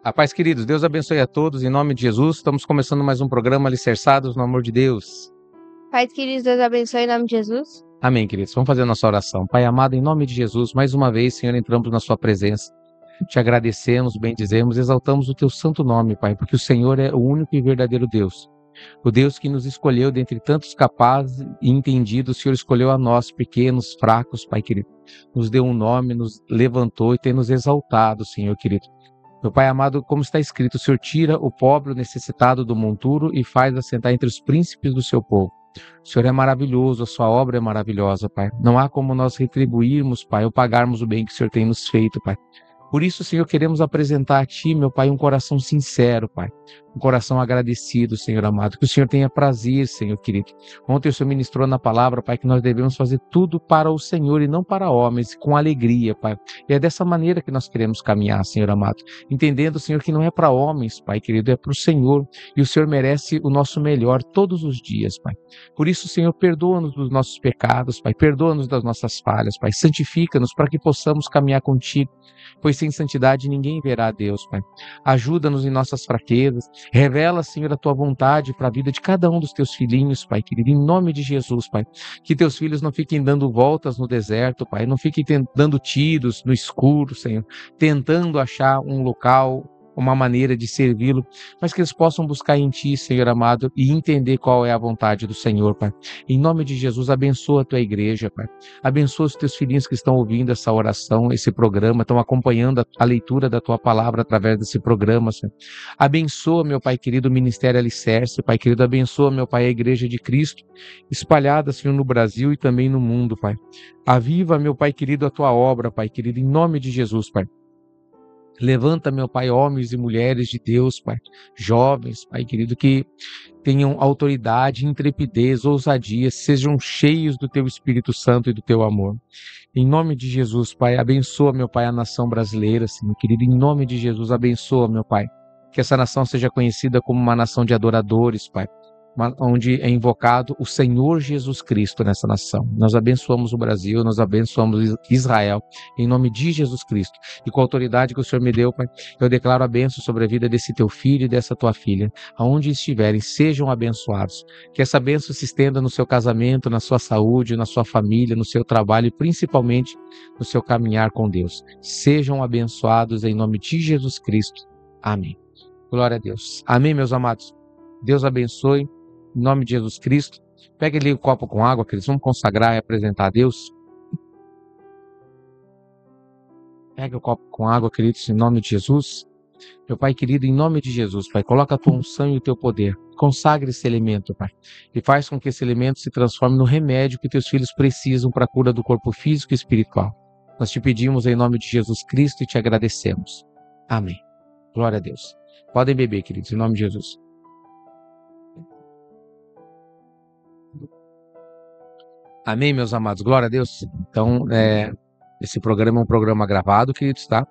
A paz, queridos. Deus abençoe a todos. Em nome de Jesus, estamos começando mais um programa Alicerçados no Amor de Deus. Pai querido, Deus abençoe em nome de Jesus. Amém, queridos. Vamos fazer a nossa oração. Pai amado, em nome de Jesus, mais uma vez, Senhor, entramos na sua presença. Te agradecemos, bendizemos, exaltamos o teu santo nome, Pai, porque o Senhor é o único e verdadeiro Deus. O Deus que nos escolheu dentre tantos capazes e entendidos, o Senhor escolheu a nós, pequenos, fracos, Pai querido. Nos deu um nome, nos levantou e tem nos exaltado, Senhor querido. Meu Pai amado, como está escrito, o Senhor tira o pobre, o necessitado do monturo e faz assentar entre os príncipes do seu povo. O Senhor é maravilhoso, a sua obra é maravilhosa, Pai. Não há como nós retribuirmos, Pai, ou pagarmos o bem que o Senhor tem nos feito, Pai. Por isso, Senhor, queremos apresentar a Ti, meu Pai, um coração sincero, Pai. Um coração agradecido, Senhor amado. Que o Senhor tenha prazer, Senhor querido. Ontem o Senhor ministrou na palavra, Pai, que nós devemos fazer tudo para o Senhor e não para homens, com alegria, Pai. E é dessa maneira que nós queremos caminhar, Senhor amado. Entendendo, Senhor, que não é para homens, Pai querido, é para o Senhor. E o Senhor merece o nosso melhor todos os dias, Pai. Por isso, Senhor, perdoa-nos dos nossos pecados, Pai. Perdoa-nos das nossas falhas, Pai. Santifica-nos para que possamos caminhar contigo. Pois sem santidade ninguém verá a Deus, Pai. Ajuda-nos em nossas fraquezas. Revela, Senhor, a tua vontade para a vida de cada um dos teus filhinhos, Pai querido, em nome de Jesus, Pai. Que teus filhos não fiquem dando voltas no deserto, Pai. Não fiquem dando tiros no escuro, Senhor. Tentando achar um local, uma maneira de servi-lo, mas que eles possam buscar em Ti, Senhor amado, e entender qual é a vontade do Senhor, Pai. Em nome de Jesus, abençoa a Tua igreja, Pai. Abençoa os Teus filhinhos que estão ouvindo essa oração, esse programa, estão acompanhando a leitura da Tua palavra através desse programa, Senhor. Abençoa, meu Pai querido, o Ministério Alicerce, Pai querido, abençoa, meu Pai, a Igreja de Cristo, espalhada, Senhor, no Brasil e também no mundo, Pai. Aviva, meu Pai querido, a Tua obra, Pai querido, em nome de Jesus, Pai. Levanta, meu Pai, homens e mulheres de Deus, Pai, jovens, Pai querido, que tenham autoridade, intrepidez, ousadia, sejam cheios do Teu Espírito Santo e do Teu amor. Em nome de Jesus, Pai, abençoa, meu Pai, a nação brasileira, Senhor querido, em nome de Jesus, abençoa, meu Pai, que essa nação seja conhecida como uma nação de adoradores, Pai, onde é invocado o Senhor Jesus Cristo nessa nação. Nós abençoamos o Brasil, nós abençoamos Israel, em nome de Jesus Cristo. E com a autoridade que o Senhor me deu, Pai, eu declaro a bênção sobre a vida desse teu filho e dessa tua filha. Aonde estiverem, sejam abençoados. Que essa bênção se estenda no seu casamento, na sua saúde, na sua família, no seu trabalho e principalmente no seu caminhar com Deus. Sejam abençoados em nome de Jesus Cristo. Amém. Glória a Deus. Amém, meus amados. Deus abençoe. Em nome de Jesus Cristo. Pega ali o copo com água, que eles vão consagrar e apresentar a Deus. Pega o copo com água, queridos, em nome de Jesus. Meu Pai querido, em nome de Jesus, Pai, coloca a tua unção e o teu poder. Consagre esse alimento, Pai. E faz com que esse alimento se transforme no remédio que teus filhos precisam para a cura do corpo físico e espiritual. Nós te pedimos em nome de Jesus Cristo e te agradecemos. Amém. Glória a Deus. Podem beber, queridos, em nome de Jesus. Amém, meus amados? Glória a Deus. Então, esse programa é um programa gravado, queridos, tá?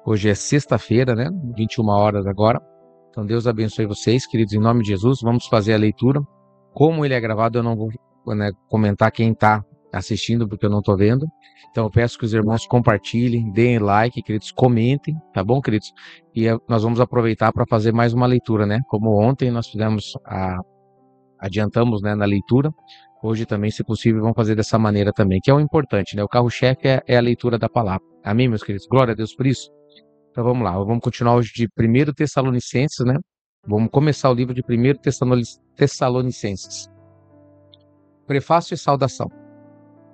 Hoje é sexta-feira, né? 21 horas agora. Então, Deus abençoe vocês, queridos, em nome de Jesus. Vamos fazer a leitura. Como ele é gravado, eu não vou comentar quem está assistindo, porque eu não estou vendo. Então, eu peço que os irmãos compartilhem, deem like, queridos, comentem, tá bom, queridos? E nós vamos aproveitar para fazer mais uma leitura, né? Como ontem nós fizemos adiantamos, né, na leitura. Hoje também, se possível, vamos fazer dessa maneira também, que é o importante, né? O carro-chefe é a leitura da palavra. Amém, meus queridos? Glória a Deus por isso. Então vamos lá, vamos continuar hoje de 1 Tessalonicenses, né? Vamos começar o livro de 1 Tessalonicenses. Prefácio e saudação.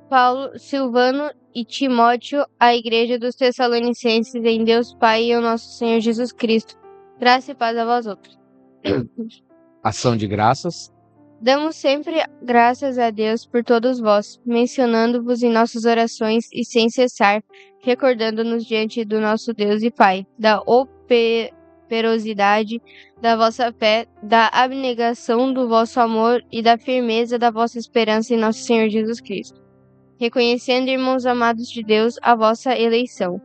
Paulo, Silvano e Timóteo, a igreja dos Tessalonicenses em Deus Pai e o nosso Senhor Jesus Cristo. Graça e paz a vós outros. Ação de graças. Damos sempre graças a Deus por todos vós, mencionando-vos em nossas orações e sem cessar, recordando-nos diante do nosso Deus e Pai, da operosidade da vossa fé, da abnegação do vosso amor e da firmeza da vossa esperança em nosso Senhor Jesus Cristo. Reconhecendo, irmãos amados de Deus, a vossa eleição.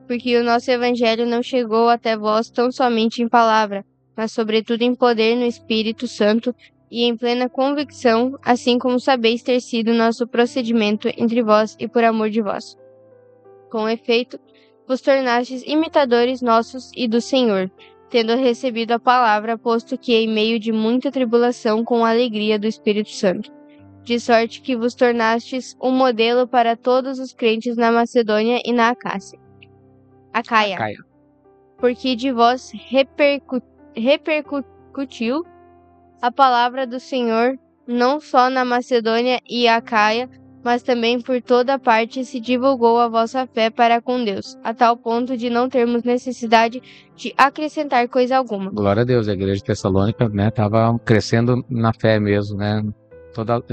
Porque o nosso evangelho não chegou até vós tão somente em palavra, mas sobretudo em poder no Espírito Santo, e em plena convicção, assim como sabeis ter sido nosso procedimento entre vós e por amor de vós. Com efeito, vos tornastes imitadores nossos e do Senhor, tendo recebido a palavra, posto que em meio de muita tribulação com a alegria do Espírito Santo. De sorte que vos tornastes um modelo para todos os crentes na Macedônia e na Acaia. Porque de vós repercutiu a palavra do Senhor, não só na Macedônia e Acaia, mas também por toda parte se divulgou a vossa fé para com Deus, a tal ponto de não termos necessidade de acrescentar coisa alguma. Glória a Deus, a igreja de Tessalônica, né, estava crescendo na fé mesmo, né,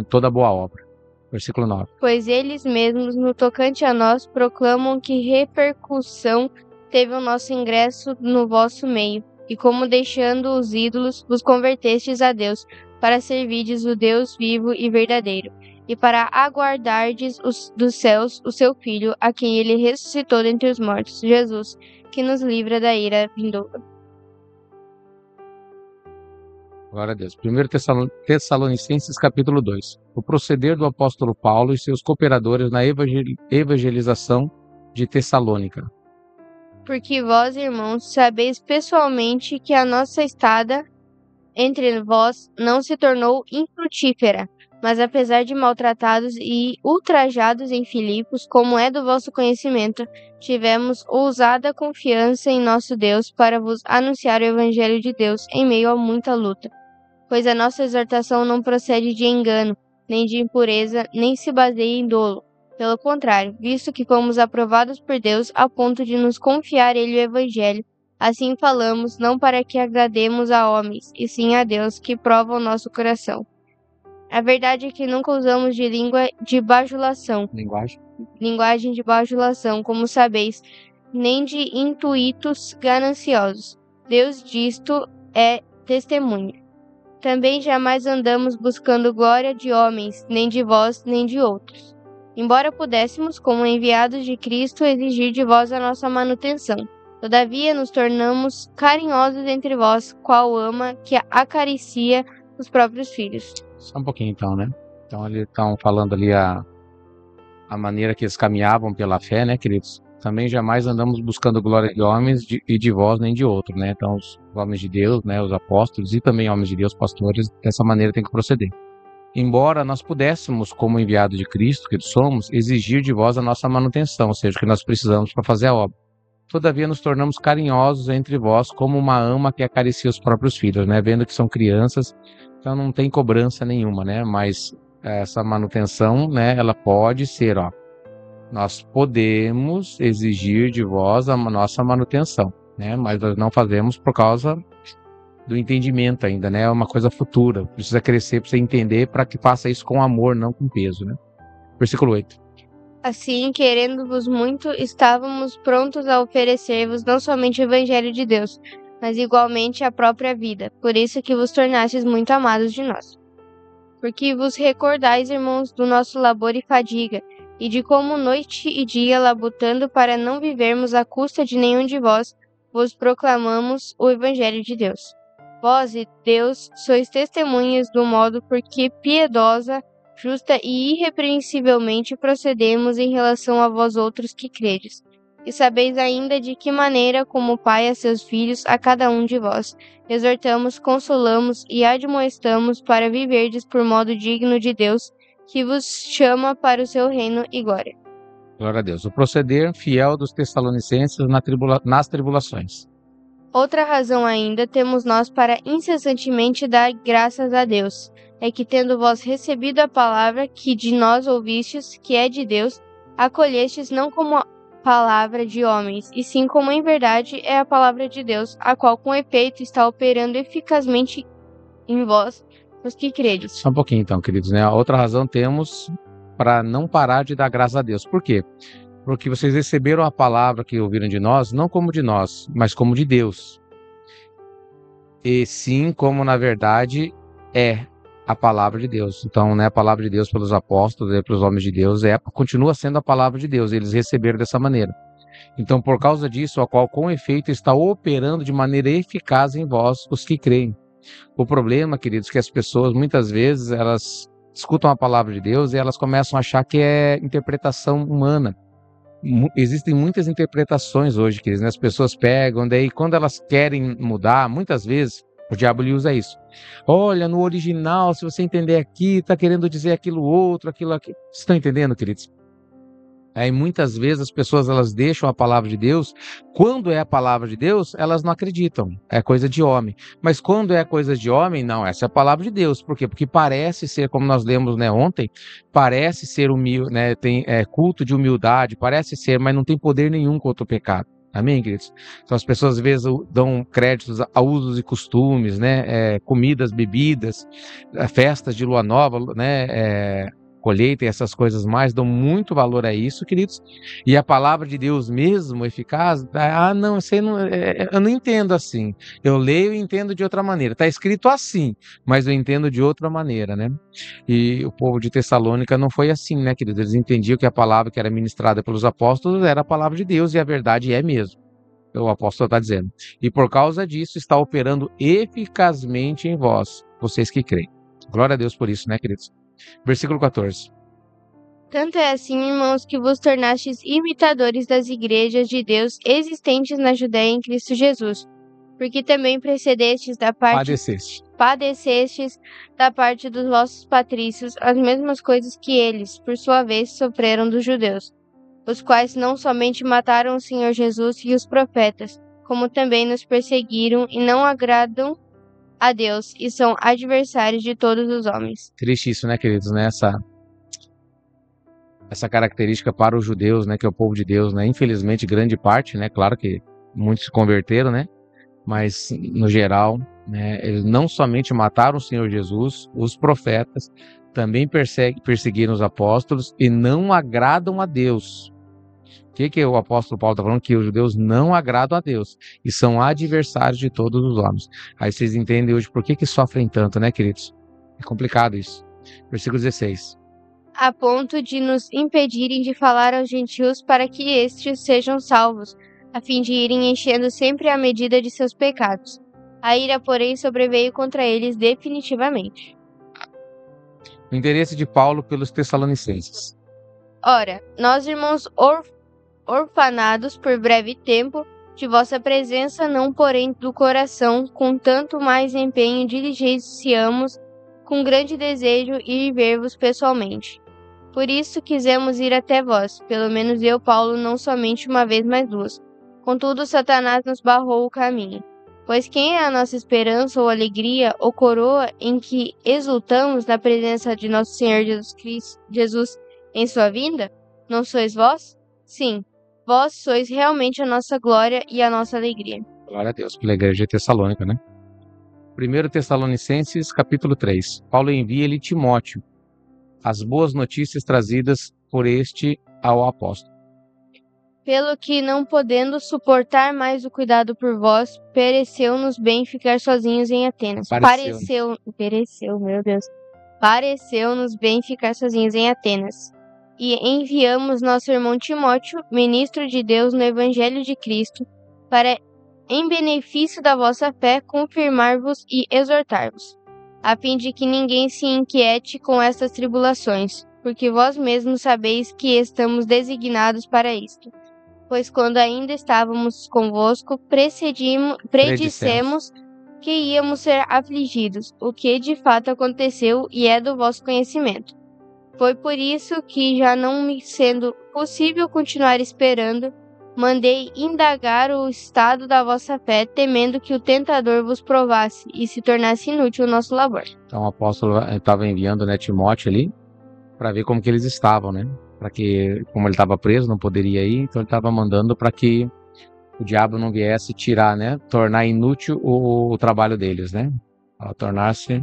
toda boa obra. Versículo 9. Pois eles mesmos, no tocante a nós, proclamam que repercussão teve o nosso ingresso no vosso meio, e como deixando os ídolos, vos convertestes a Deus, para servirdes o Deus vivo e verdadeiro, e para aguardardes dos céus o seu Filho, a quem ele ressuscitou dentre os mortos, Jesus, que nos livra da ira vindoura. Glória a Deus. 1 Tessalonicenses capítulo 2. O proceder do apóstolo Paulo e seus cooperadores na evangelização de Tessalônica. Porque vós, irmãos, sabeis pessoalmente que a nossa estada entre vós não se tornou infrutífera, mas apesar de maltratados e ultrajados em Filipos, como é do vosso conhecimento, tivemos ousada confiança em nosso Deus para vos anunciar o Evangelho de Deus em meio a muita luta. Pois a nossa exortação não procede de engano, nem de impureza, nem se baseia em dolo. Pelo contrário, visto que fomos aprovados por Deus a ponto de nos confiar ele o Evangelho, assim falamos, não para que agrademos a homens, e sim a Deus, que prova o nosso coração. A verdade é que nunca usamos de língua de bajulação, linguagem de bajulação, como sabeis, nem de intuitos gananciosos. Deus disto é testemunha. Também jamais andamos buscando glória de homens, nem de vós, nem de outros. Embora pudéssemos, como enviados de Cristo, exigir de vós a nossa manutenção. Todavia nos tornamos carinhosos entre vós, qual ama que acaricia os próprios filhos. Só um pouquinho então, né? Então eles estão falando ali a maneira que eles caminhavam pela fé, né, queridos? Também jamais andamos buscando glória de homens e de vós nem de outro, né? Então os homens de Deus, né, os apóstolos e também homens de Deus, pastores, dessa maneira tem que proceder. Embora nós pudéssemos, como enviados de Cristo, que somos, exigir de vós a nossa manutenção, ou seja, o que nós precisamos para fazer a obra. Todavia nos tornamos carinhosos entre vós, como uma ama que acaricia os próprios filhos, né? Vendo que são crianças, então não tem cobrança nenhuma, né? Mas essa manutenção, né, ela pode ser, nós podemos exigir de vós a nossa manutenção, né? Mas nós não fazemos por causa do entendimento ainda, né? É uma coisa futura, precisa crescer, precisa entender para que faça isso com amor, não com peso, né? Versículo 8. Assim, querendo-vos muito, estávamos prontos a oferecer-vos não somente o Evangelho de Deus, mas igualmente a própria vida, por isso que vos tornastes muito amados de nós. Porque vos recordais, irmãos, do nosso labor e fadiga, e de como noite e dia, labutando para não vivermos à custa de nenhum de vós, vos proclamamos o Evangelho de Deus. Vós e Deus sois testemunhas do modo por que piedosa, justa e irrepreensivelmente procedemos em relação a vós outros que credes. E sabeis ainda de que maneira, como pai a seus filhos, a cada um de vós, exortamos, consolamos e admoestamos para viverdes por modo digno de Deus, que vos chama para o seu reino e glória. Glória a Deus. O proceder fiel dos Tessalonicenses nas tribulações. Outra razão ainda temos nós para incessantemente dar graças a Deus, é que tendo vós recebido a palavra que de nós ouvistes, que é de Deus, acolhestes não como palavra de homens, e sim como em verdade é a palavra de Deus, a qual com efeito está operando eficazmente em vós, os que credes. Só um pouquinho então, queridos, né? Outra razão temos para não parar de dar graças a Deus. Por quê? Porque vocês receberam a palavra que ouviram de nós, não como de nós, mas como de Deus. E sim, como na verdade é a palavra de Deus. Então, né, a palavra de Deus pelos apóstolos e pelos homens de Deus continua sendo a palavra de Deus. Eles receberam dessa maneira. Então, por causa disso, a qual com efeito está operando de maneira eficaz em vós, os que creem. O problema, queridos, é que as pessoas, muitas vezes, elas escutam a palavra de Deus e elas começam a achar que é interpretação humana. existem muitas interpretações hoje, queridos, né? As pessoas pegam, daí quando elas querem mudar, muitas vezes o diabo ele usa isso. Olha, no original, se você entender aqui, está querendo dizer aquilo outro, aquilo aqui. Vocês estão entendendo, queridos? Aí muitas vezes as pessoas elas deixam a palavra de Deus, quando é a palavra de Deus, elas não acreditam, é coisa de homem. Mas quando é coisa de homem, não, essa é a palavra de Deus. Por quê? Porque parece ser, como nós lemos, né, ontem, parece ser humilde, né, tem culto de humildade, parece ser, mas não tem poder nenhum contra o pecado. Amém, queridos? Então as pessoas às vezes dão créditos a usos e costumes, né, comidas, bebidas, festas de lua nova, né, colheita e essas coisas mais, dão muito valor a isso, queridos. E a palavra de Deus mesmo, eficaz, não, eu não entendo assim. Eu leio e entendo de outra maneira. Está escrito assim, mas eu entendo de outra maneira, né? E o povo de Tessalônica não foi assim, né, queridos? Eles entendiam que a palavra que era ministrada pelos apóstolos era a palavra de Deus, e a verdade é mesmo. O apóstolo está dizendo. E por causa disso está operando eficazmente em vós, vocês que creem. Glória a Deus por isso, né, queridos? Versículo 14. Tanto é assim, irmãos, que vos tornastes imitadores das igrejas de Deus existentes na Judéia em Cristo Jesus, porque também padecestes da parte dos vossos patrícios as mesmas coisas que eles, por sua vez, sofreram dos judeus, os quais não somente mataram o Senhor Jesus e os profetas, como também nos perseguiram e não agradam a Deus e são adversários de todos os homens. Triste isso, né, queridos, né? Essa característica para os judeus, né, que é o povo de Deus, né? Infelizmente, grande parte, né? Claro que muitos se converteram, né? Mas, no geral, né, eles não somente mataram o Senhor Jesus, os profetas, também perseguiram os apóstolos e não agradam a Deus. O que o apóstolo Paulo está falando? Que os judeus não agradam a Deus e são adversários de todos os homens. Aí vocês entendem hoje por que sofrem tanto, né, queridos? É complicado isso. Versículo 16. A ponto de nos impedirem de falar aos gentios para que estes sejam salvos, a fim de irem enchendo sempre a medida de seus pecados. A ira, porém, sobreveio contra eles definitivamente. O interesse de Paulo pelos Tessalonicenses. Ora, nós, irmãos orfanados por breve tempo de vossa presença, não porém do coração, com tanto mais empenho diligenciamos com grande desejo ir ver-vos pessoalmente. Por isso quisemos ir até vós, pelo menos eu, Paulo, não somente uma vez, mas duas. Contudo, Satanás nos barrou o caminho. Pois quem é a nossa esperança ou alegria ou coroa em que exultamos na presença de nosso Senhor Jesus em sua vinda? Não sois vós? Sim, vós sois realmente a nossa glória e a nossa alegria. Glória a Deus pela igreja de Tessalônica, né? 1 Tessalonicenses, capítulo 3. Paulo envia-lhe Timóteo, as boas notícias trazidas por este ao apóstolo. Pelo que, não podendo suportar mais o cuidado por vós, pareceu-nos bem ficar sozinhos em Atenas. Pareceu-nos bem ficar sozinhos em Atenas. E enviamos nosso irmão Timóteo, ministro de Deus no Evangelho de Cristo, para, em benefício da vossa fé, confirmar-vos e exortar-vos, a fim de que ninguém se inquiete com estas tribulações, porque vós mesmos sabeis que estamos designados para isto. Pois quando ainda estávamos convosco, predissemos que íamos ser afligidos, o que de fato aconteceu e é do vosso conhecimento. Foi por isso que, já não me sendo possível continuar esperando, mandei indagar o estado da vossa fé, temendo que o tentador vos provasse e se tornasse inútil o nosso labor. Então o apóstolo estava enviando, né, Timóteo ali, para ver como que eles estavam, né? Para que, como ele estava preso, não poderia ir, então ele estava mandando para que o diabo não viesse tirar, né? Tornar inútil o trabalho deles, né? Tornar-se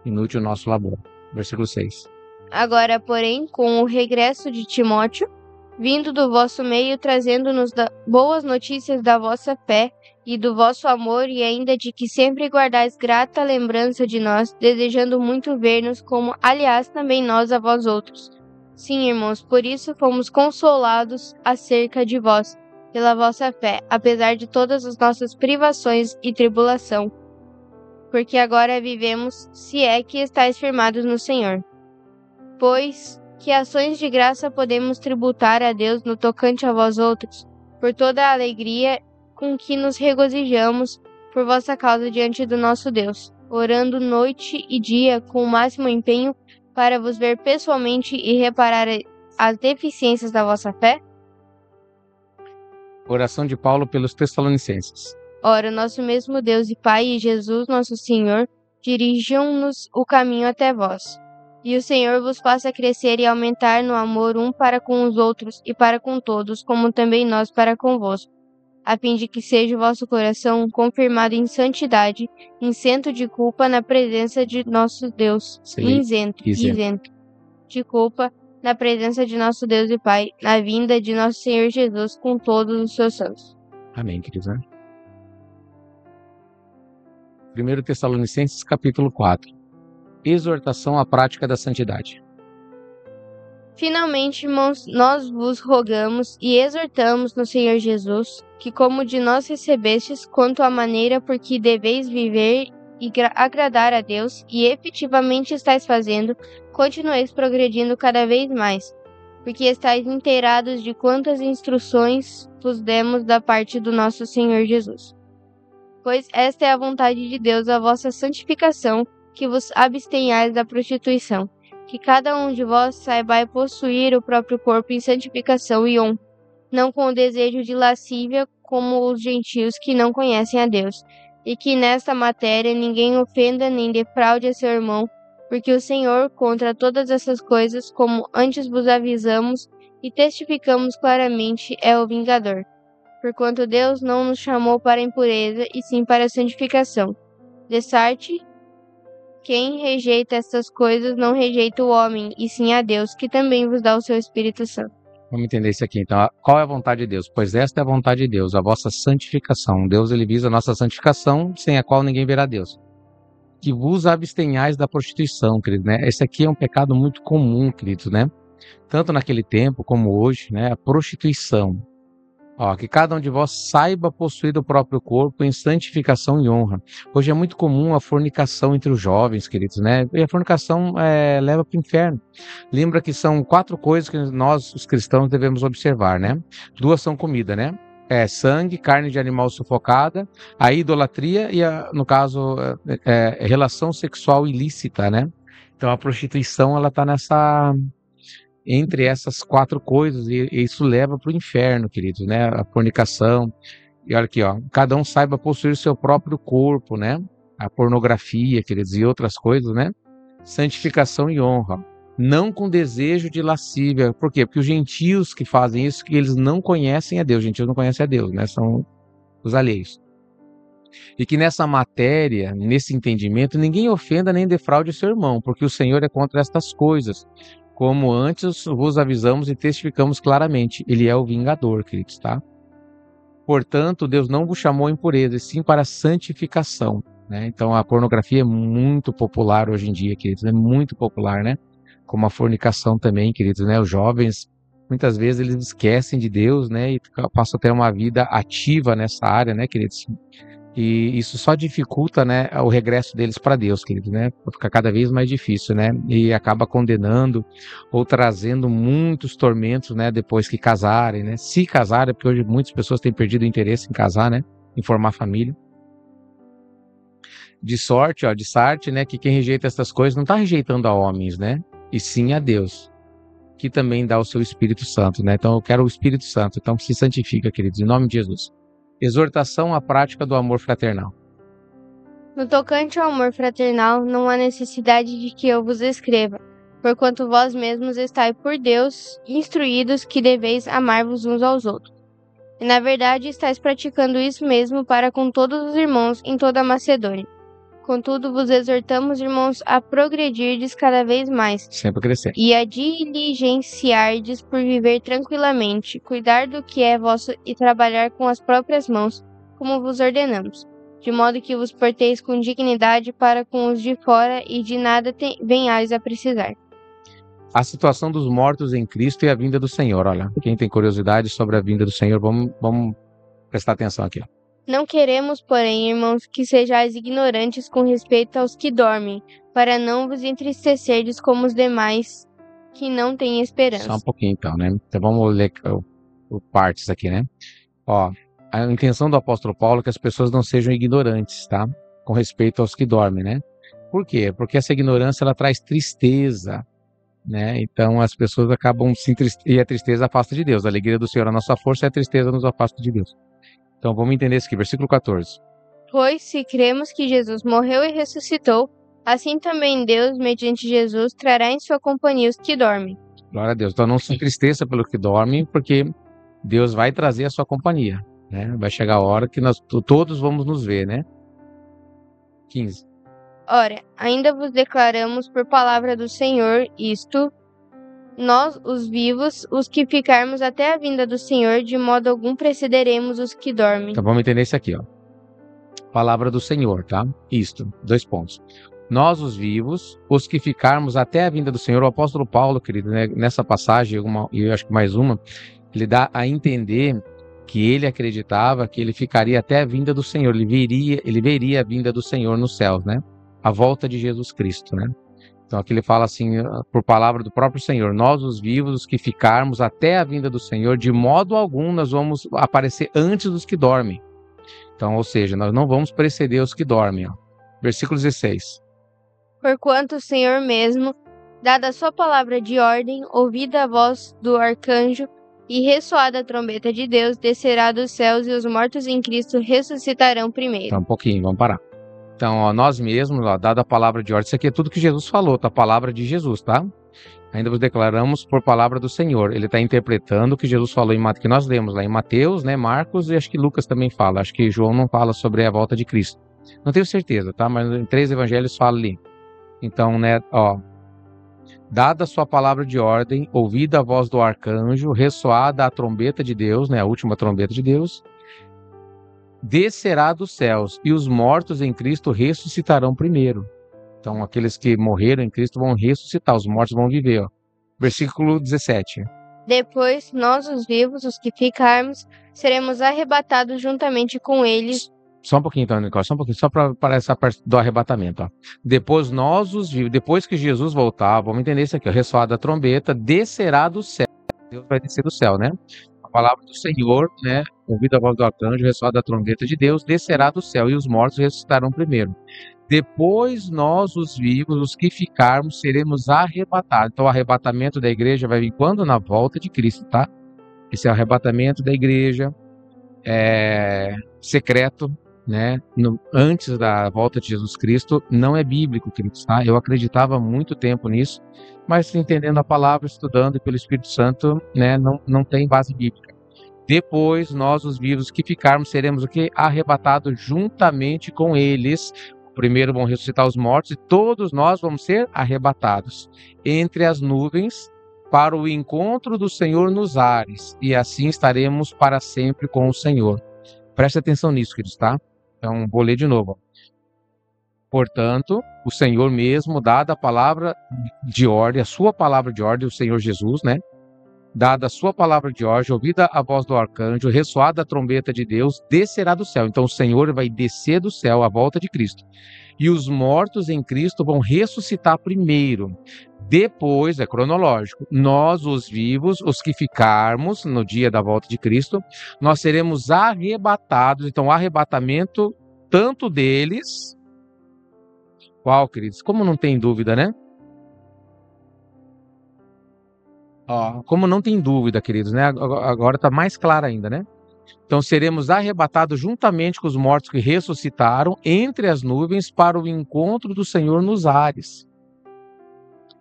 inútil o nosso labor. Versículo 6. Agora, porém, com o regresso de Timóteo, vindo do vosso meio, trazendo-nos boas notícias da vossa fé e do vosso amor, e ainda de que sempre guardais grata lembrança de nós, desejando muito ver-nos, como aliás também nós a vós outros. Sim, irmãos, por isso fomos consolados acerca de vós, pela vossa fé, apesar de todas as nossas privações e tribulação, porque agora vivemos, se é que estáis firmados no Senhor. Pois Que ações de graça podemos tributar a Deus no tocante a vós outros, por toda a alegria com que nos regozijamos por vossa causa diante do nosso Deus, orando noite e dia com o máximo empenho para vos ver pessoalmente e reparar as deficiências da vossa fé? Oração de Paulo pelos Tessalonicenses. Ora, nosso mesmo Deus e Pai e Jesus, nosso Senhor, dirijam-nos o caminho até vós. E o Senhor vos faça crescer e aumentar no amor um para com os outros e para com todos, como também nós para convosco, a fim de que seja o vosso coração confirmado em santidade, isento de culpa na presença de nosso Deus, isento de culpa na presença de nosso Deus e Pai, na vinda de nosso Senhor Jesus com todos os seus santos. Amém, queridos. 1 Tessalonicenses capítulo 4. Exortação à prática da santidade. Finalmente, irmãos, nós vos rogamos e exortamos no Senhor Jesus, que como de nós recebestes, quanto à maneira por que deveis viver e agradar a Deus, e efetivamente estáis fazendo, continueis progredindo cada vez mais, porque estáis inteirados de quantas instruções vos demos da parte do nosso Senhor Jesus. Pois esta é a vontade de Deus, a vossa santificação, que vos abstenhais da prostituição, que cada um de vós saiba possuir o próprio corpo em santificação e honra, não com o desejo de lascívia, como os gentios que não conhecem a Deus, e que nesta matéria ninguém ofenda nem defraude a seu irmão, porque o Senhor, contra todas essas coisas, como antes vos avisamos e testificamos claramente, é o vingador. Porquanto Deus não nos chamou para a impureza, e sim para a santificação. Dessarte, quem rejeita estas coisas não rejeita o homem, e sim a Deus, que também vos dá o seu Espírito Santo. Vamos entender isso aqui. Então, qual é a vontade de Deus? Pois esta é a vontade de Deus, a vossa santificação. Deus, ele visa a nossa santificação, sem a qual ninguém verá Deus. Que vos abstenhais da prostituição, querido, né? Esse aqui é um pecado muito comum, queridos, né? Tanto naquele tempo como hoje, né? A prostituição. Que cada um de vós saiba possuir o próprio corpo em santificação e honra. Hoje é muito comum a fornicação entre os jovens, queridos, né? E a fornicação leva para o inferno. Lembra que são 4 coisas que nós, os cristãos, devemos observar, né? 2 são comida, né? Sangue, carne de animal sufocada, a idolatria e, no caso, relação sexual ilícita, né? Então a prostituição, ela está entre essas 4 coisas, e isso leva para o inferno, queridos, né? A fornicação. E olha aqui, cada um saiba possuir seu próprio corpo, né? A pornografia, queridos, e outras coisas, né? Santificação e honra. Não com desejo de lascívia. Por quê? Porque os gentios que fazem isso, que eles não conhecem a Deus. Os gentios não conhecem a Deus, né? São os alheios. E que nessa matéria, nesse entendimento, ninguém ofenda nem defraude o seu irmão, porque o Senhor é contra estas coisas. Como antes vos avisamos e testificamos claramente, ele é o vingador, queridos, tá? Portanto, Deus não vos chamou à impureza, e sim para a santificação, né? Então, a pornografia é muito popular hoje em dia, queridos, é muito popular, né? Como a fornicação também, queridos, né? Os jovens, muitas vezes, eles esquecem de Deus, né? E passam a ter uma vida ativa nessa área, né, queridos? E isso só dificulta, né, o regresso deles para Deus, querido, né? Fica cada vez mais difícil, né? E acaba condenando ou trazendo muitos tormentos, né, depois que casarem, né? Se casarem, porque hoje muitas pessoas têm perdido o interesse em casar, né? Em formar família. De sorte, né, que quem rejeita essas coisas não está rejeitando a homens, né? E sim a Deus, que também dá o seu Espírito Santo, né? Então eu quero o Espírito Santo, então se santifica, queridos, em nome de Jesus. Exortação à prática do amor fraternal. No tocante ao amor fraternal, não há necessidade de que eu vos escreva, porquanto vós mesmos estáis por Deus instruídos que deveis amar-vos uns aos outros. E na verdade estáis praticando isso mesmo para com todos os irmãos em toda a Macedônia. Contudo, vos exortamos, irmãos, a progredirdes cada vez mais. Sempre crescer. E a diligenciardes por viver tranquilamente, cuidar do que é vosso e trabalhar com as próprias mãos, como vos ordenamos. De modo que vos porteis com dignidade para com os de fora e de nada venhais a precisar. A situação dos mortos em Cristo e a vinda do Senhor. Olha, quem tem curiosidade sobre a vinda do Senhor, vamos prestar atenção aqui. Não queremos, porém, irmãos, que sejais ignorantes com respeito aos que dormem, para não vos entristecerdes como os demais que não têm Só um esperança. pouquinho então, né? Então vamos ler por partes aqui, né? Ó, a intenção do apóstolo Paulo é que as pessoas não sejam ignorantes, tá? Com respeito aos que dormem, né? Por quê? Porque essa ignorância, ela traz tristeza, né? Então as pessoas acabam se entristecendo, e a tristeza afasta de Deus. A alegria do Senhor é a nossa força, e a tristeza nos afasta de Deus. Então vamos entender isso aqui, versículo 14. Pois se cremos que Jesus morreu e ressuscitou, assim também Deus, mediante Jesus, trará em sua companhia os que dormem. Glória a Deus. Então não se entristeça pelo que dormem, porque Deus vai trazer a sua companhia, né? Vai chegar a hora que nós todos vamos nos ver, né? 15. Ora, ainda vos declaramos por palavra do Senhor isto, nós, os vivos, os que ficarmos até a vinda do Senhor, de modo algum precederemos os que dormem. Então vamos entender isso aqui, ó. Palavra do Senhor, tá? Isto, 2 pontos. Nós, os vivos, os que ficarmos até a vinda do Senhor. O apóstolo Paulo, querido, né, nessa passagem, e eu acho que mais uma, ele dá a entender que ele acreditava que ele ficaria até a vinda do Senhor. Ele veria a vinda do Senhor nos céus, né? A volta de Jesus Cristo, né? Então aqui ele fala assim, por palavra do próprio Senhor, nós os vivos, os que ficarmos até a vinda do Senhor, de modo algum nós vamos aparecer antes dos que dormem. Então, ou seja, nós não vamos preceder os que dormem. Ó. Versículo 16. Porquanto o Senhor mesmo, dada a sua palavra de ordem, ouvida a voz do arcanjo e ressoada a trombeta de Deus, descerá dos céus e os mortos em Cristo ressuscitarão primeiro. Então, um pouquinho, vamos parar. Então, ó, nós mesmos, ó, dada a palavra de ordem, isso aqui é tudo que Jesus falou, tá? A palavra de Jesus, tá? Ainda vos declaramos por palavra do Senhor. Ele está interpretando o que Jesus falou em Mateus, que nós lemos lá em Mateus, né, Marcos, e acho que Lucas também fala. Acho que João não fala sobre a volta de Cristo. Não tenho certeza, tá? Mas em 3 evangelhos fala ali. Então, né, ó, dada a sua palavra de ordem, ouvida a voz do arcanjo, ressoada a trombeta de Deus, né, a última trombeta de Deus, descerá dos céus, e os mortos em Cristo ressuscitarão primeiro. Então, aqueles que morreram em Cristo vão ressuscitar, os mortos vão viver. Ó. Versículo 17. Depois, nós, os vivos, os que ficarmos, seremos arrebatados juntamente com eles. Só um pouquinho, então, Nicole, só um pouquinho, só para essa parte do arrebatamento. Ó. Depois nós os vivos, depois que Jesus voltar, vamos entender isso aqui, ó, ressoada a trombeta, descerá do céu. Deus vai descer do céu, né? A palavra do Senhor, né? Ouvida a voz do arcanjo, ressoada a trombeta de Deus, descerá do céu, e os mortos ressuscitarão primeiro. Depois nós, os vivos, os que ficarmos, seremos arrebatados. Então o arrebatamento da igreja vai vir quando? Na volta de Cristo, tá? Esse é o arrebatamento da igreja secreto, né? Antes da volta de Jesus Cristo, não é bíblico, queridos, tá? Eu acreditava há muito tempo nisso, mas entendendo a palavra, estudando e pelo Espírito Santo, né? Não tem base bíblica. Depois nós, os vivos que ficarmos, seremos o quê? Arrebatados juntamente com eles. Primeiro vão ressuscitar os mortos e todos nós vamos ser arrebatados entre as nuvens para o encontro do Senhor nos ares, e assim estaremos para sempre com o Senhor. Preste atenção nisso, queridos, tá? Então, vou ler de novo. Portanto, o Senhor mesmo, dada a palavra de ordem, a sua palavra de ordem, o Senhor Jesus, né? Dada a sua palavra de ordem, ouvida a voz do arcanjo, ressoada a trombeta de Deus, descerá do céu. Então o Senhor vai descer do céu à volta de Cristo. E os mortos em Cristo vão ressuscitar primeiro. Depois, é cronológico, nós, os vivos, os que ficarmos no dia da volta de Cristo, nós seremos arrebatados. Então, o arrebatamento tanto deles... Qual, queridos? Como não tem dúvida, né? Ó, como não tem dúvida, queridos, né? Agora está mais claro ainda, né? Então seremos arrebatados juntamente com os mortos que ressuscitaram entre as nuvens para o encontro do Senhor nos ares.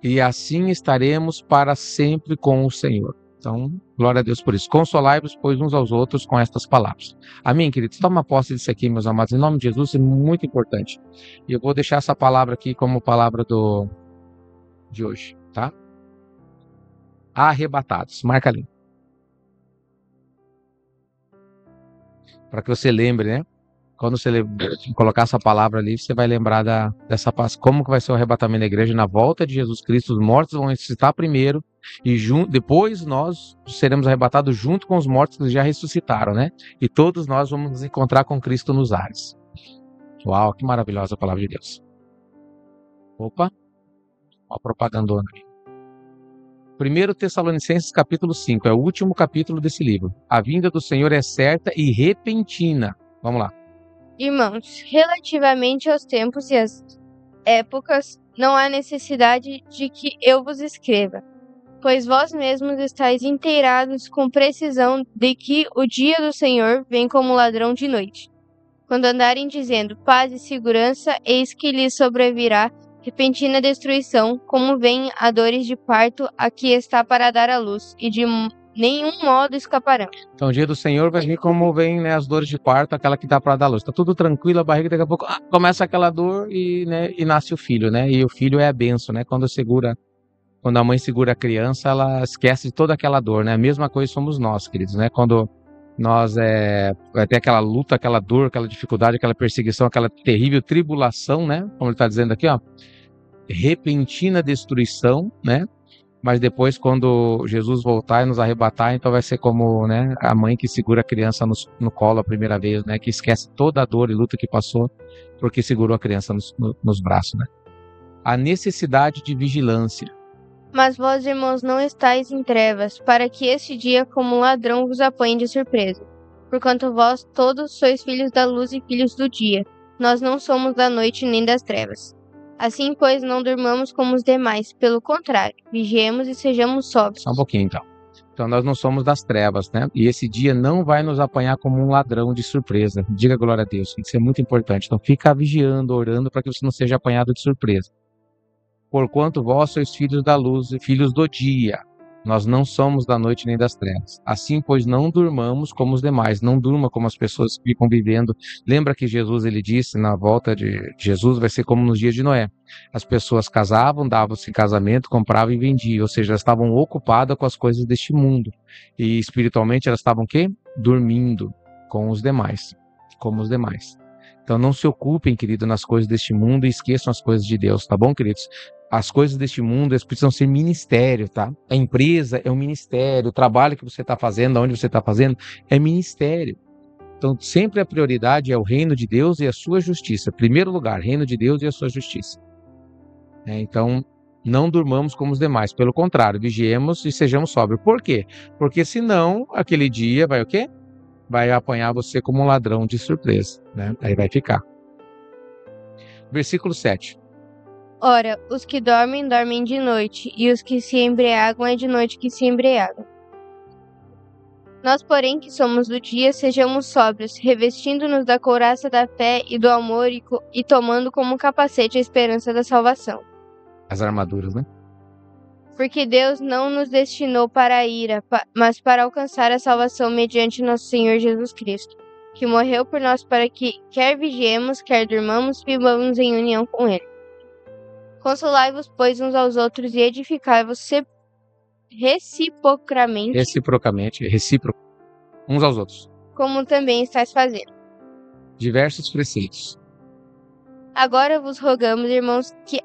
E assim estaremos para sempre com o Senhor. Então, glória a Deus por isso. Consolai-vos, pois, uns aos outros com estas palavras. Amém, queridos? Toma posse disso aqui, meus amados. Em nome de Jesus, é muito importante. E eu vou deixar essa palavra aqui como palavra de hoje, tá? Arrebatados. Marca ali. Para que você lembre, né? Quando você colocar essa palavra ali, você vai lembrar dessa paz. Como que vai ser o arrebatamento da igreja na volta de Jesus Cristo? Os mortos vão ressuscitar primeiro e depois nós seremos arrebatados junto com os mortos que já ressuscitaram, né? E todos nós vamos nos encontrar com Cristo nos ares. Uau, que maravilhosa a palavra de Deus. Opa, ó a propagandona aí. 1 Tessalonicenses capítulo 5, é o último capítulo desse livro. A vinda do Senhor é certa e repentina. Vamos lá. Irmãos, relativamente aos tempos e às épocas, não há necessidade de que eu vos escreva, pois vós mesmos estáis inteirados com precisão de que o dia do Senhor vem como ladrão de noite. Quando andarem dizendo paz e segurança, eis que lhes sobrevirá repentina destruição, como vem a dores de parto a que está para dar à luz, e de nenhum modo escaparão. Então o dia do Senhor vai vir como vem, né, as dores de parto, aquela que dá para dar luz. Tá tudo tranquilo, a barriga daqui a pouco começa aquela dor e, né, e nasce o filho, né? E o filho é a bênção, né? Quando a mãe segura a criança, ela esquece de toda aquela dor, né? A mesma coisa somos nós, queridos, né? Quando nós vai ter aquela luta, aquela dor, aquela dificuldade, aquela perseguição, aquela terrível tribulação, né? Como ele está dizendo aqui, ó, repentina destruição, né? Mas depois, quando Jesus voltar e nos arrebatar, então vai ser como, né, a mãe que segura a criança no colo a primeira vez, né? Que esquece toda a dor e luta que passou porque segurou a criança nos braços, né? A necessidade de vigilância. Mas vós, irmãos, não estáis em trevas, para que este dia como um ladrão vos apanhe de surpresa. Porquanto vós todos sois filhos da luz e filhos do dia. Nós não somos da noite nem das trevas. Assim, pois, não durmamos como os demais. Pelo contrário, vigiemos e sejamos sóbrios. Só um pouquinho, então. Então nós não somos das trevas, né? E esse dia não vai nos apanhar como um ladrão de surpresa. Diga glória a Deus. Isso é muito importante. Então fica vigiando, orando, para que você não seja apanhado de surpresa. Porquanto vós sois filhos da luz e filhos do dia. Nós não somos da noite nem das trevas. Assim, pois, não durmamos como os demais. Não durma como as pessoas que ficam vivendo. Lembra que Jesus, ele disse, na volta de Jesus, vai ser como nos dias de Noé. As pessoas casavam, davam-se em casamento, compravam e vendiam. Ou seja, elas estavam ocupadas com as coisas deste mundo. E espiritualmente elas estavam o quê? Dormindo com os demais. Como os demais. Então não se ocupem, querido, nas coisas deste mundo e esqueçam as coisas de Deus, tá bom, queridos? As coisas deste mundo, elas precisam ser ministério, tá? A empresa é um ministério, o trabalho que você está fazendo, onde você está fazendo, é ministério. Então, sempre a prioridade é o reino de Deus e a sua justiça. Primeiro lugar, reino de Deus e a sua justiça. Então, não durmamos como os demais. Pelo contrário, vigiemos e sejamos sóbrios. Por quê? Porque senão, aquele dia vai o quê? Vai apanhar você como um ladrão de surpresa, né? Aí vai ficar. Versículo 7. Ora, os que dormem, dormem de noite, e os que se embriagam, é de noite que se embriagam. Nós, porém, que somos do dia, sejamos sóbrios, revestindo-nos da couraça da fé e do amor e tomando como capacete a esperança da salvação. As armaduras, né? Porque Deus não nos destinou para a ira, mas para alcançar a salvação mediante nosso Senhor Jesus Cristo, que morreu por nós para que, quer vigiemos, quer durmamos, vivamos em união com Ele. Consolai-vos, pois, uns aos outros e edificai-vos reciprocamente, uns aos outros. Como também estáis fazendo. Diversos preceitos. Agora vos rogamos, irmãos, que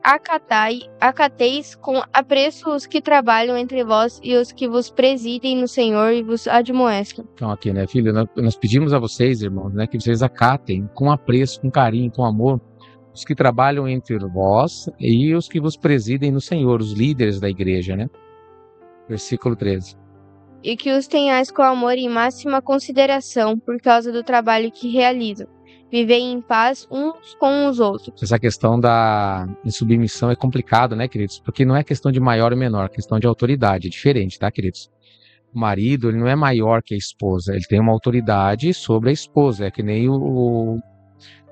acateis com apreço os que trabalham entre vós e os que vos presidem no Senhor e vos admoestem. Então aqui, né, filho, nós pedimos a vocês, irmãos, né, que vocês acatem com apreço, com carinho, com amor, os que trabalham entre vós e os que vos presidem no Senhor, os líderes da igreja, né? Versículo 13. E que os tenhais com amor e máxima consideração por causa do trabalho que realizam. Vivei em paz uns com os outros. Essa questão da insubmissão é complicado, né, queridos? Porque não é questão de maior ou menor, é questão de autoridade, é diferente, tá, queridos? O marido, ele não é maior que a esposa, ele tem uma autoridade sobre a esposa, é que nem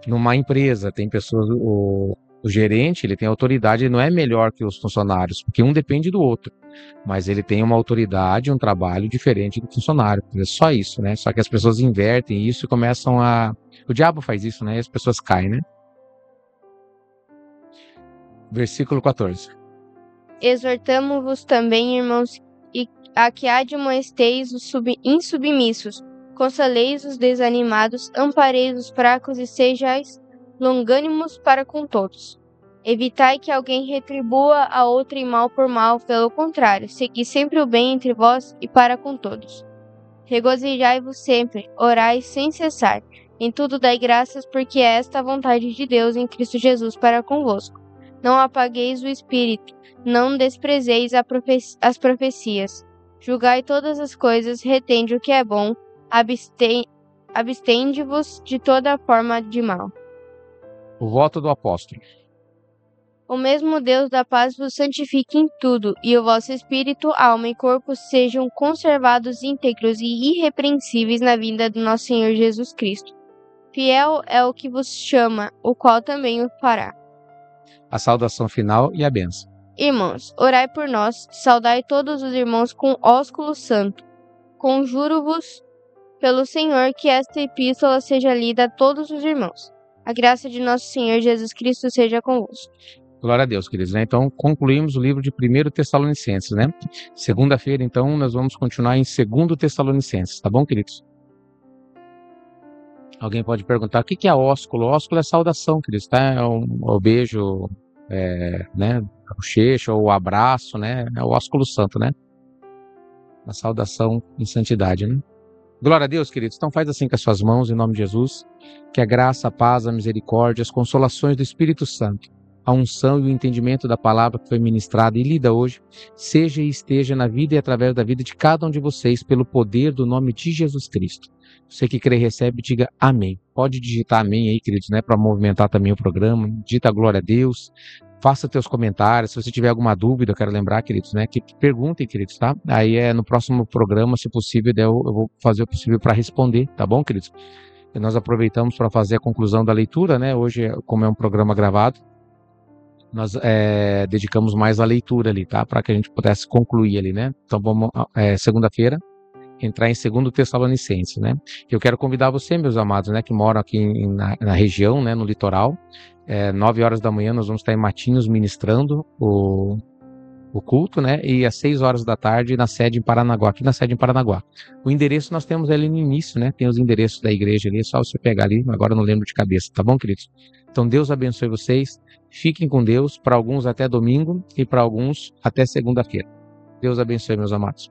numa empresa, tem pessoas, o gerente, ele tem autoridade, ele não é melhor que os funcionários, porque um depende do outro, mas ele tem uma autoridade, um trabalho diferente do funcionário, é só isso, né? Só que as pessoas invertem isso e começam o diabo faz isso, né? E as pessoas caem, né? Versículo 14. Exortamo-vos também, irmãos, a que admoesteis os insubmissos, consoleis os desanimados, ampareis os fracos e sejais longânimos para com todos. Evitai que alguém retribua a outrem mal por mal, pelo contrário, segui sempre o bem entre vós e para com todos. Regozijai-vos sempre, orai sem cessar, em tudo dai graças, porque é esta a vontade de Deus em Cristo Jesus para convosco. Não apagueis o espírito, não desprezeis as profecias. Julgai todas as coisas, retende o que é bom, abstende-vos de toda forma de mal. O voto do apóstolo. O mesmo Deus da paz vos santifique em tudo, e o vosso espírito, alma e corpo sejam conservados íntegros e irrepreensíveis na vinda do nosso Senhor Jesus Cristo. Fiel é o que vos chama, o qual também o fará. A saudação final e a bênção. Irmãos, orai por nós, saudai todos os irmãos com ósculo santo. Conjuro-vos pelo Senhor que esta epístola seja lida a todos os irmãos. A graça de nosso Senhor Jesus Cristo seja convosco. Glória a Deus, queridos, né? Então, concluímos o livro de 1 Tessalonicenses, né? Segunda-feira, então, nós vamos continuar em 2 Tessalonicenses, tá bom, queridos? Alguém pode perguntar, o que é ósculo? Ósculo é saudação, queridos, tá? É o beijo, né? O bochecha ou o abraço, né? É o ósculo santo, né? A saudação em santidade, né? Glória a Deus, queridos. Então faz assim com as suas mãos, em nome de Jesus, que a graça, a paz, a misericórdia, as consolações do Espírito Santo, a unção e o entendimento da palavra que foi ministrada e lida hoje, seja e esteja na vida e através da vida de cada um de vocês, pelo poder do nome de Jesus Cristo. Você que crê e recebe, diga amém. Pode digitar amém aí, queridos, né, para movimentar também o programa. Digita glória a Deus. Faça teus comentários. Se você tiver alguma dúvida, eu quero lembrar, queridos, né, que perguntem, queridos, tá? Aí no próximo programa, se possível, eu vou fazer o possível para responder, tá bom, queridos? E nós aproveitamos para fazer a conclusão da leitura, né? Hoje, como é um programa gravado, nós dedicamos mais à leitura ali, tá? Para que a gente pudesse concluir ali, né? Então vamos, segunda-feira, entrar em 2 Tessalonicenses, né? Eu quero convidar você, meus amados, né? Que moram aqui na região, né? No litoral. 9 horas da manhã nós vamos estar em Matinhos ministrando o culto, né? E às 6 horas da tarde na sede em Paranaguá, aqui na sede em Paranaguá. O endereço nós temos ali no início, né? Tem os endereços da igreja ali, é só você pegar ali, agora eu não lembro de cabeça, tá bom, queridos? Então Deus abençoe vocês, fiquem com Deus, para alguns até domingo e para alguns até segunda-feira. Deus abençoe, meus amados.